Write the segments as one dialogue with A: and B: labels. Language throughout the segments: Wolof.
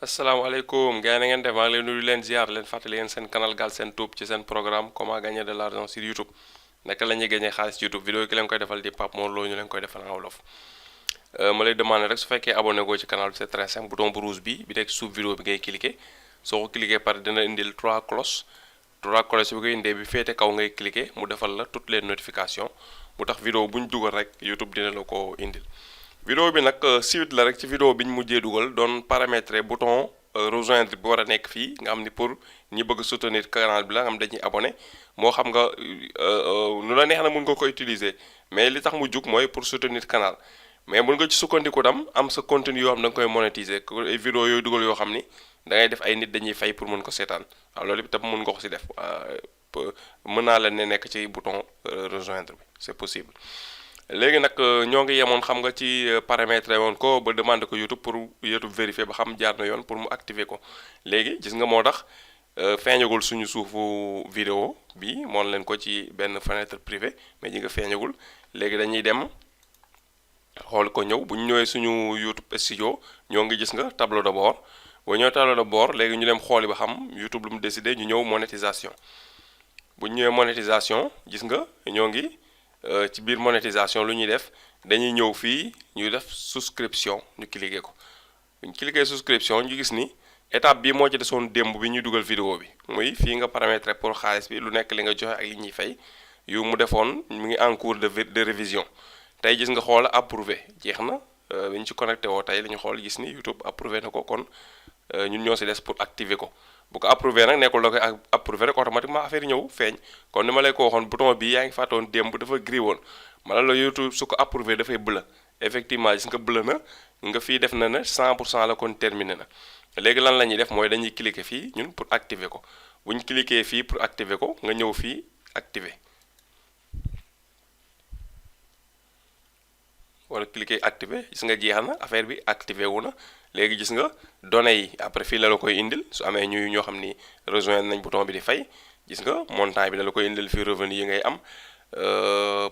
A: asalaamaaleykum gars yi na ngeen def maa ngi leen nuyu leen ziar leen fàttali yéen seen canal Galsen Tube ci seen programme comment gagner de l'argent sur YouTube naka la ñuy gagner xaalis ci YouTube vidéo yi ki leen koy defal di Pape Mor Lo ñu leen koy defal en wolof ma lay demandé rek su fekkee abonné goo ci canal bi c'est très simple bouton bu rouge bi nekk suuf vidéo bi ngay cliquer soo ko cliquer par dina indil trois cloches bi koy indee bi féete kaw ngay cliquer mu defal la toutes les notifications mu tax vidéo bu ñu dugal rek YouTube dina la ko indil. vidéo bi nag suite la rek ci vidéo bi ñu mujjee dugal doon paramétrer bouton rejoindre bi war a nekk fii nga xam ni pour ñi bëgg soutenir canal bi la nga xam dañuy abonné moo xam nga nu la neex na mun nga ko utiliser mais li tax mu jug mooy pour soutenir canal mais mun nga ci sukkandiku tam am sa contenu yoo xam da nga koy monétiser ay vidéo yooyu dugal yoo xam ni da ngay def ay nit dañuy fay pour mun ko seetaan waaw loolu itam mun nga ko si def mën naa leen ne nekk ci bouton rejoindre bi c'est possible. léegi nag ñoo ngi yemoon xam nga ci paramétrer woon ko ba demandé ko YouTube pour YouTube vérifier ba xam jaar na yoon pour mu activer ko léegi gis nga moo tax feeñagul suñu suufu vidéo bi moon leen ko ci benn fenêtre privée mais ji nga feeñagul léegi dañuy dem xool ko ñëw bu ñu ñëwee suñu YouTube studio ñoo ngi gis nga tableau de bord boo ñëwee tableau de bord léegi ñu dem xooli ba xam YouTube lu mu décidé ñu ñëw monétisation bu ñu ñëwee monétisation gis nga ñoo ngi ci biir monétisation lu ñuy def dañuy ñëw fii ñuy def souscription ñu cliquer ko ñu cliquer souscription ñu gis ni étape bi moo ci desoon démb bi ñuy dugal vidéo bi muy fii nga paramétrer pour xaalis bi lu nekk li nga joxe ak li ñuy fay yu mu defoon mu ngi en cours de révision tey gis nga xool approuvé jeex na bi ñu ci connecté woo tey la ñu xool gis ni YouTube approuvé na ko kon ñun ñoo si des pour activer ko bu ko approuvé nag nekkul da koy approuvé rek automatiquement affaire yi ñëw feeñ kon ni ma lay ko waxoon bouton bi yaa ngi fàttoon démb dafa gris woon mala la YouTube su ko approuvé dafay bleu effectivement gis nga bleu na nga fii def na ne 100% la kon terminé na léegi lan la ñuy def mooy dañuy cliquer fii ñun pour activer ko bu ñu cliquer fii pour activer ko nga ñëw fii activer wala cliquer activer gis nga jeex na affaire bi activé wu na léegi gis nga données yi après fii la koy indil su amee ñoo xam ni rejoindre nañ bouton bi di fay gis nga montant bi la koy indil fii revenu yi ngay am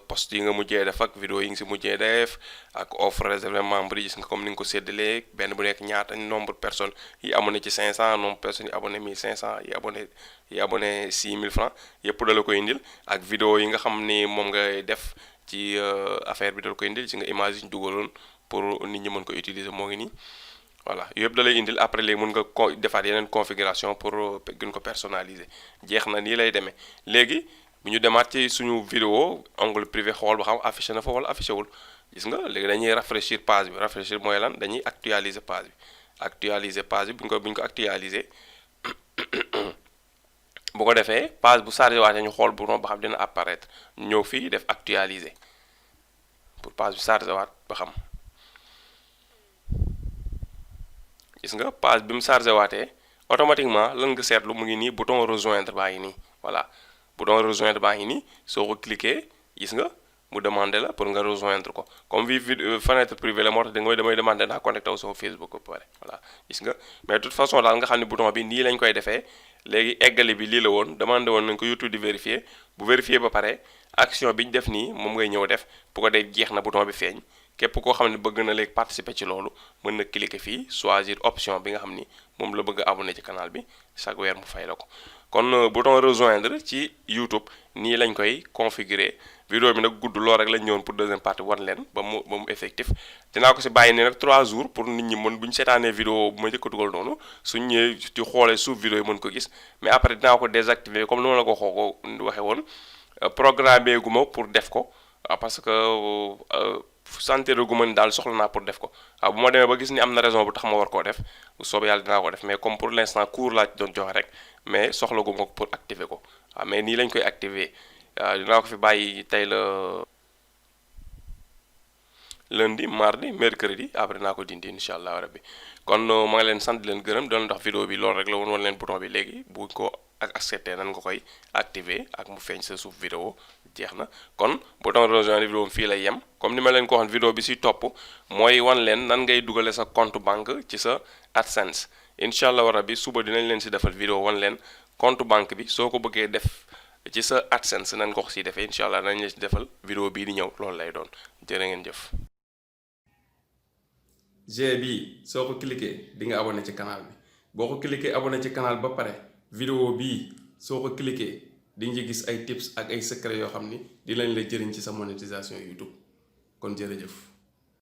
A: post yi nga mujjee def ak vidéo yi nga si mujjee def ak offre réservé membre yi gis nga comme ni nga ko séddalee benn bu nekk ñaata nombre personnes yi abonné ci 500 nombre personnes yi abonné 1500 yi abonné 6000 francs yëpp da la koy indil ak vidéo yi nga xam ni moom ngay def ci affaire bi da la koy indil ci nga image yi ñu dugaloon pour nit ñi mën ko utiliser moo ngi nii voilà yëpp da lay indil après léegi mën nga ko defaat yeneen configuration pour gën ko personnaliser jeex na nii lay demee léegi bu ñu demaat ci suñu vidéo onglet privé xool ba xam affiché na fa wala affiché wul gis nga léegi dañuy rafraîchir page bi rafraîchir mooy lan dañuy actualiser page bi bu ñu ko actualiser bu ko defee page bu chargé waatee ñu xool bouton ba xam dina apparaître ñu ñëw fii def actualiser pour page bi chargé waat ba xam gis nga page bi mu chargé waatee automatiquement lan nga seetlu mu ngi nii bouton rejoindre baa ngi nii voilà bouton rejoindre baa ngi nii soo ko cliquer gis nga mu demandé la pour nga rejoindre ko comme fenêtre privée la moo tax damay demandé naa connecté wu sama Facebook ba pare voilà gis nga mais de toute façon daal nga xam ne bouton bi nii lañ koy defee léegi eggali bi lii la woon demandé woon nañ ko YouTube di vérifier bu vérifier ba pare action bi ñu def nii moom ngay ñëw def bu ko def jeex na bouton bi feeñ képp koo xam ne bëgg na léegi participer ci loolu mën na cliquer fii choisir option bi nga xam ni moom la bëgg a abonné ci canal bi chaque weer mu fay la ko kon bouton rejoindre ci YouTube nii lañ koy configurer vidéo bi nag gudd lool rek lañ ñëwoon pour deuxième partie wan leen ba mu effectif dinaa ko si bàyyi ne nag 3 jours pour nit ñi mën bu ñu seetaanee vidéo bu ma njëkk a dugal noonu suñ ñëwee ci xoolee suuf vidéo yi mën ko gis mais après dinaa ko désactiver comme ni ma la ko waxee woon programmé gu ma pour def ko parce que sentir gu ma ni daal soxla naa pour def ko waaw bu ma demee ba gis ni am na raison bu tax ma war koo def bu soobee yàlla dinaa ko def mais comme pour l'instant cours laa ci doon joxe rek mais soxla gu ma ko pour activer ko waaw mais nii lañ koy activer dinaa ko fi bàyyi tey la lundi mardi mercredi après naa ko dindi incha allah rabbi kon ma ngi leen sant di leen gërëm doon ndax vidéo bi loolu rek la woon leen bouton bi léegi bu ko ak accepté nan nga koy activer ak mu feeñ sa suuf vidéo jeex na kon bouton rejoindre vidéo fii lay yem comme ni ma leen ko waxoon vidéo bi si topp mooy wan leen nan ngay dugale sa compte banque ci sa AdSense incha allah rabbi suba dinañ leen si defal vidéo wan leen compte banque bi soo ko bëggee def ci sa AdSense nan nga ko si defee incha allah nañ leen si defal vidéo bii di ñëw loolu lay doon jërë ngeen jëf
B: G bii soo ko cliquer di nga abonné ci canal bi boo ko cliquer abonné ci canal ba pare vidéo bii soo ko cliquer di nga gis ay tips ak ay secret yoo xam ni di lañ la jëriñ ci sa monétisation YouTube kon jërëjëf